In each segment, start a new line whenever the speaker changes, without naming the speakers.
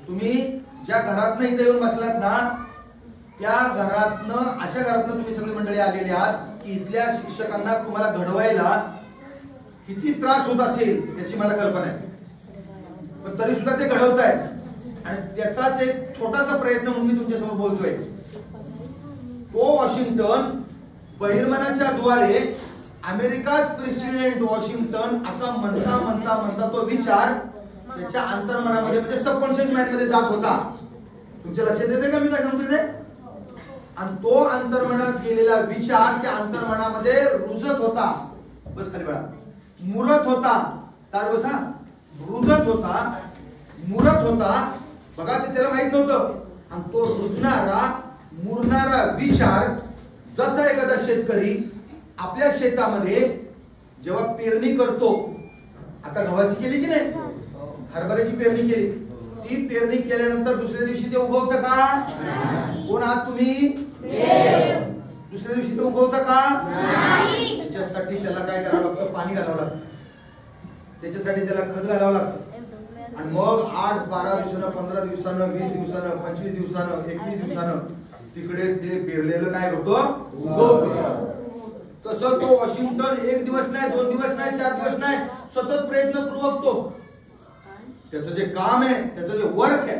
तुम्ही ज्या घरातनं इथे येऊन बसलात ना, त्या घरातनं अशा घरातनं तुम्ही सगळी मंडळी आलेली आहात की इथल्या शिक्षकांना तुम्हाला घडवायला किती त्रास होत असेल याची मला कल्पना आहे, पण तरी सुद्धा ते घडवतायत आणि त्याचाच एक छोटासा प्रयत्न म्हणून मी तुमच्यासमोर बोलतोय. तो वॉशिंग्टन बहिर्मनाच्या द्वारे अमेरिकाच प्रेसिडेंट वॉशिंग्टन असा म्हणता म्हणता म्हणता तो विचार त्याच्या अंतर्मनामध्ये म्हणजे सबकॉन्शियस माइंड मध्ये जात होता. तुमच्या लक्षात येते का मी काय सांगतोय ते? आणि तो अंतर्मनात गेलेला विचार त्या अंतर्मनामध्ये रुजत होता. बस खाली बघा, मुरत होता. तार बसा, रुजत होता, मुरत होता. बघा ते त्याला माहित नव्हतं. आणि तो रुजणारा मुरणारा विचार जसा एखादा शेतकरी आपल्या शेतामध्ये जेव्हा पेरणी करतो, आता गव्हाची केली की नाही, हरभऱ्याची पेरणी केली, ती पेरणी केल्यानंतर दुसऱ्या दिवशी ते उगवतं का? कोण आहात तुम्ही? दुसऱ्या दिवशी ते उगवतं का? त्याच्यासाठी त्याला काय करावं लागतं? पाणी घालावं लागतं. त्याच्यासाठी त्याला खत घालावं लागतं. आणि मग 8, 12 दिवसानं, 15 दिवसानं, 20 दिवसानं, 25 दिवसानं, 21 दिवसानं तिकडे ते पेरलेलं काय होतं? उगवतं. तसं तो वॉशिंग्टन 1 दिवस नाही, 2 दिवस नाही, 4 दिवस नाही, सतत प्रयत्नपूर्वक तो त्याचं जे काम आहे, त्याचं जे वर्क आहे,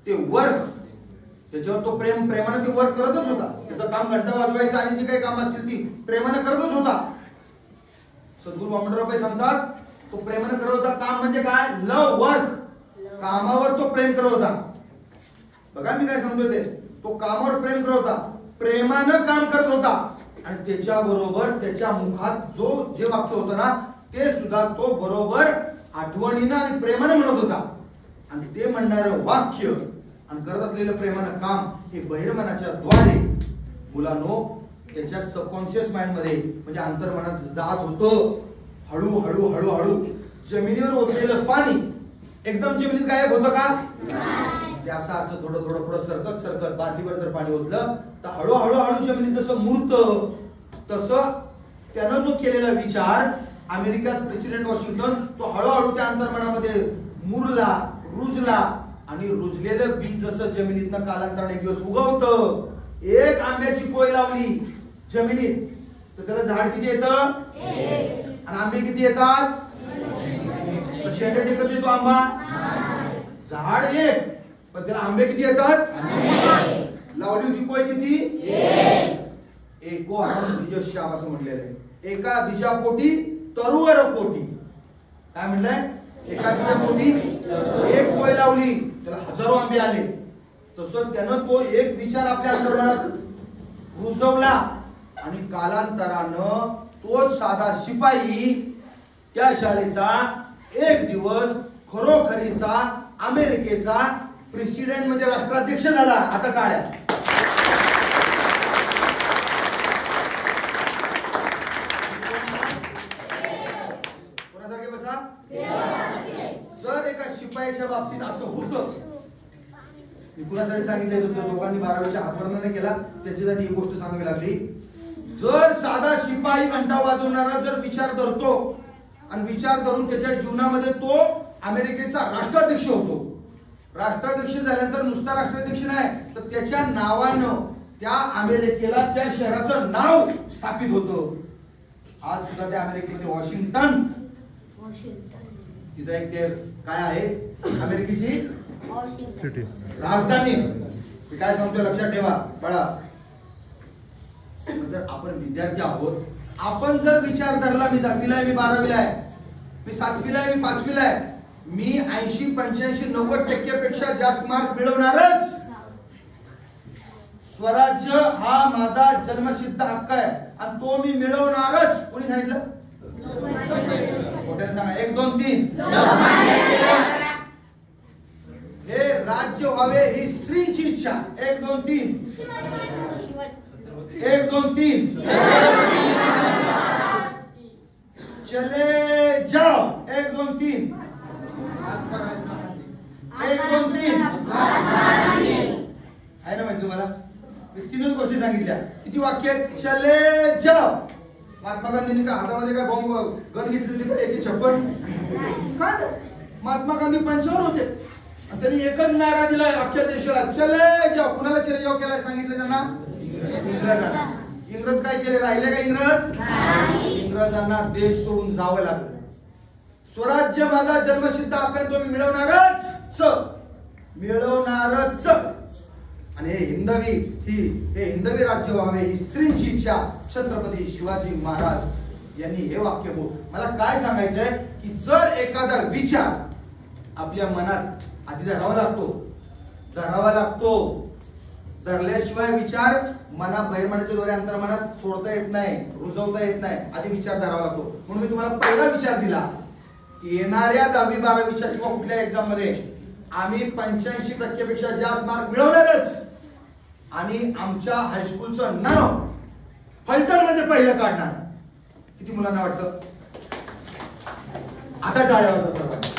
ते वर्क त्याच्यावर तो प्रेमानं ते वर्क करतच होता. त्याचं काम घंटा वाजवायचं आणि जी काही काम असतील ती प्रेमानं करतच होता. सद्गुरू वामनराव सांगतात तो प्रेमानं करत होता. काम म्हणजे काय? लव वर्क. कामावर तो प्रेम करत होता. बघा मी काय सांगतोय ते, तो कामावर प्रेम करत होता, प्रेमानं काम करत होता. आणि त्याच्याबरोबर त्याच्या मुखात जे वाक्य होतं ना, ते सुद्धा तो बरोबर आठवणीनं आणि प्रेमानं म्हणत होता. आणि ते म्हणणारं वाक्य आणि करत असलेलं प्रेमानं काम हे बहिर्मनाच्या द्वारे मुलांनो त्याच्या सबकॉन्शियस माइंड मध्ये म्हणजे अंतर्मनात जात होतं. हळूहळू हळूहळू जमिनीवर ओतलेलं पाणी एकदम जमिनीत गायब होतं का? ते असं थोडं थोडं पुढं सरकत सरकत बादलीवर जर पाणी ओतलं तर हळूहळू हळू जमिनीत जसं मुरतं तसं त्यानं जो केलेला विचार अमेरिकात प्रेसिडेंट वॉशिंग्टन तो हळूहळू त्या अंतर्मनामध्ये मुरला, रुजला. आणि रुजलेलं बी जसं जमिनीतनं कालांतराने एक दिवस उगवतं. एक आंब्याची कोय लावली जमिनीत तर त्याला झाड किती येतं? आणि आंबे किती येतात? शेंड्यात एकच येतो आंबा. झाड एक पण त्याला आंबे किती येतात? लावली होती कोय किती? एको आपण बीजश्याम असं म्हटलेलं आहे. एका बीजापोटी तरुवर कोटी. काय म्हणलंय? एका बीजापोटी एक कोय लावली त्याला हजारो आंबे आले. तसं त्यानं तो एक विचार आपल्या अंतर्मनात रुजवला आणि कालांतरानं तोच साधा शिपाई त्या शाळेचा एक दिवस खरोखरीचा अमेरिकेचा प्रेसिडेंट म्हणजे राष्ट्राध्यक्ष झाला. आता टाळ्या. कोणासारखे बसा? जर एका शिपायाच्या बाबतीत असं होतं, मी कुणासाठी सांगितलं होतं, दोघांनी 12वीच्या हातवर्णन केला त्याच्यासाठी ही गोष्ट सांगावी लागली. जर साधा शिपाई घंटा वाजवणारा जर विचार धरतो आणि विचार धरून त्याच्या जीवनामध्ये तो अमेरिकेचा राष्ट्राध्यक्ष होतो. राष्ट्राध्यक्ष झाल्यानंतर नुसता राष्ट्राध्यक्ष नाही तर त्याच्या नावानं त्या अमेरिकेला त्या शहराचं नाव स्थापित होतं. आज सुद्धा त्या अमेरिकेमध्ये वॉशिंग्टन तिथं एक ते काय आहे अमेरिकेची सिटी राजधानी. मी काय सांगतोय लक्षात ठेवा बाळा. जर आपण विद्यार्थी आहोत, आपण जर विचार धरला मी 10वीला आहे, मी 12वीला आहे, मी 7वीला आहे, मी 5वीला आहे, मी 80, 85, 90% पेक्षा जास्त मार्क मिळवणारच. स्वराज्य हा माझा जन्मसिद्ध हक्क आहे आणि तो मी मिळवणारच. कोणी सांगितलं? मोठ्याने सांगा. 1, 2, 3. हे राज्य व्हावे ही स्त्रीची इच्छा. 1, 2, 3. 1, 2, 3. चले जाओ. 1, 2, 3. 1, 2, 3. आहे ना माहिती तुम्हाला? तीनच गोष्टी सांगितल्या. किती वाक्य आहेत? चले जाओ. महात्मा गांधींनी का हातामध्ये काय बॉम्ब गन घेतली होती का? 156. काय महात्मा गांधी पंचावर होते. आणि त्यांनी एकच नारा दिलाय अख्ख्या देशाला, चले जाओ. कुणाला चले जाओ केलाय सांगितलं त्यांना? इंग्रजांना. इंग्रज काय केले? राहिले का इंग्रज? इंग्रजांना देश सोडून जावं लागलं. स्वराज्य माझा जन्मसिद्ध आपण तुम्ही मिळवणारच. आणि हे हिंदवी राज्य व्हावे ही स्त्रीची इच्छा छत्रपती शिवाजी महाराज यांनी हे वाक्य बोल. मला काय सांगायचंय की जर एखादा विचार आपल्या मनात आधी धरावा लागतो, धरल्याशिवाय विचार बहिर्मनाच्या द्वारे अंतर्मनात सोडता येत नाही, रुजवता येत नाही. आधी विचार धरावा लागतो. म्हणून मी तुम्हाला पहिला विचार दिला की येणाऱ्या 10वी 12वीच्या किंवा कुठल्या एक्झाम मध्ये आम्ही 85% पेक्षा जास्त मार्क मिळवणारच आणि आमच्या हायस्कूलचं नाव फलटण मध्ये पहिलं काढणार. किती मुलांना वाटतं? आता टाळ्या होतं सर्वांनी.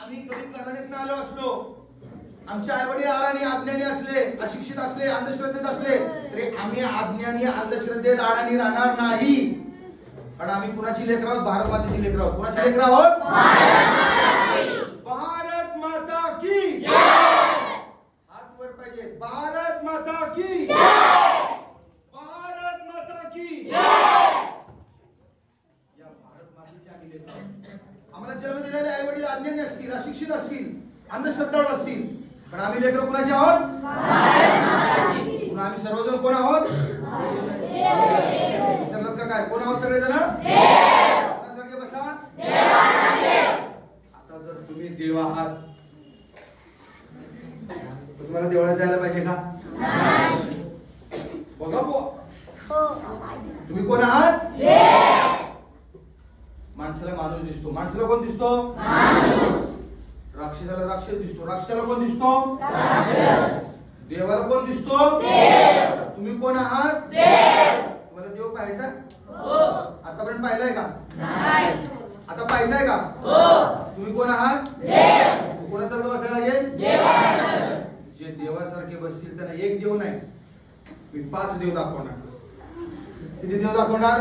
आम्ही गरीब घराण्यातून आलो असलो, आमचे आई वडील अडाणी अज्ञानी असले, अशिक्षित असले, अंधश्रद्धेत असले तरी आम्ही अज्ञानी अंधश्रद्धेत अडाणी राहणार नाही. कारण आम्ही कुणाची लेकर आहोत? भारत मातेची लेकर आहोत. कुणाची लेकर आहोत? भारत माता की हात वर पाहिजे. भारत माता की, भारत माता की. या भारत मातेची आम्ही लेकर आहोत. आम्हाला जन्म दिलेले आई वडील अज्ञानी असतील, अशिक्षित असतील, अंधश्रद्धाळू असतील, पण आम्ही लेकर कुणाचे आहोत? आम्ही सर्वजण कोण आहोत? विसरलात का काय? कोण आहोत सगळेजण? कोणासारखे बसा. आता जर तुम्ही देव आहात तर तुम्हाला देवळात जायला पाहिजे का? बघा तुम्ही कोण आहात? माणसाला माणूस दिसतो. माणसाला कोण दिसतो? राक्षसाला राक्षस दिसतो. राक्षसाला कोण दिसतो? देवाला कोण दिसतो? तुम्ही कोण आहात? तुम्हाला देव पाहायचा? आतापर्यंत पाहिलाय का? आता पाहायचाय का? तुम्ही कोण आहात? कोणासारखं बसायला लागेल? जे देवासारखे बसतील त्यांना एक देव नाही, मी 5 देव दाखवणार. किती देव दाखवणार?